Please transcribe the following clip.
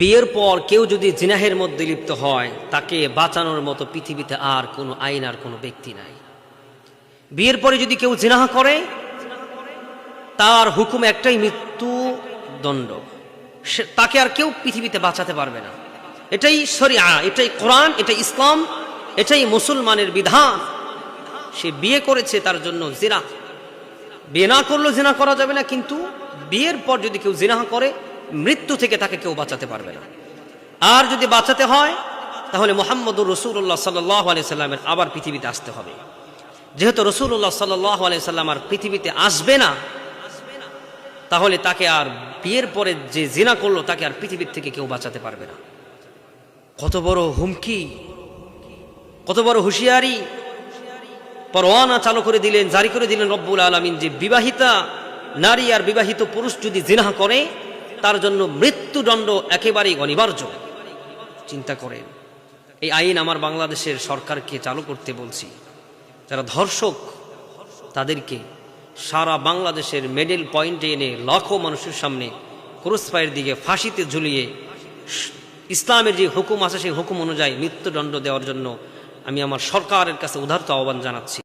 বিয়ের পর কেউ যদি জিনাহের মধ্যে লিপ্ত হয় তাকে বাঁচানোর মতো পৃথিবীতে আর কোনো আইন আর কোনো ব্যক্তি নাই। বিয়ের পরে যদি কেউ জিনাহ করে তার হুকুম একটাই, মৃত্যু দণ্ড। তাকে আর কেউ পৃথিবীতে বাঁচাতে পারবে না। এটাই শরিয়া, এটাই কোরআন, এটাই ইসলাম, এটাই মুসলমানের বিধান। সে বিয়ে করেছে তার জন্য জিনা, বিয়ে না করলেও জিনা করা যাবে না, কিন্তু বিয়ের পর যদি কেউ জিনাহ করে মৃত্যু থেকে তাকে কেউ বাঁচাতে পারবে না। আর যদি বাঁচাতে হয় তাহলে মুহাম্মদুর রাসূলুল্লাহ সাল্লাল্লাহু আলাইহি সাল্লামের আবার পৃথিবীতে আসতে হবে। যেহেতু রাসূলুল্লাহ সাল্লাল্লাহু আলাইহি সাল্লাম আর পৃথিবীতে আসবে না, তাহলে তাকে আর বিয়ের পরে যে জিনা করলো তাকে আর পৃথিবীর থেকে কেউ বাঁচাতে পারবে না। কত বড় হুমকি, কত বড় হুঁশিয়ারি পরোয়ানা চালু করে দিলেন, জারি করে দিলেন রব্বুল আলামিন, যে বিবাহিতা নারী আর বিবাহিত পুরুষ যদি জিনা করে তার জন্য মৃত্যুদণ্ড একেবারেই অনিবার্য। চিন্তা করেন, এই আইন আমার বাংলাদেশের সরকারকে চালু করতে বলছি। যারা ধর্ষক তাদেরকে সারা বাংলাদেশের মিডল পয়েন্টে এনে লাখো মানুষের সামনে ক্রসফায়ার দিকে ফাঁসিতে ঝুলিয়ে ইসলামের যে হুকুম আছে সেই হুকুম অনুযায়ী মৃত্যুদণ্ড দেওয়ার জন্য আমি আমার সরকারের কাছে উদারত আহ্বান জানাচ্ছি।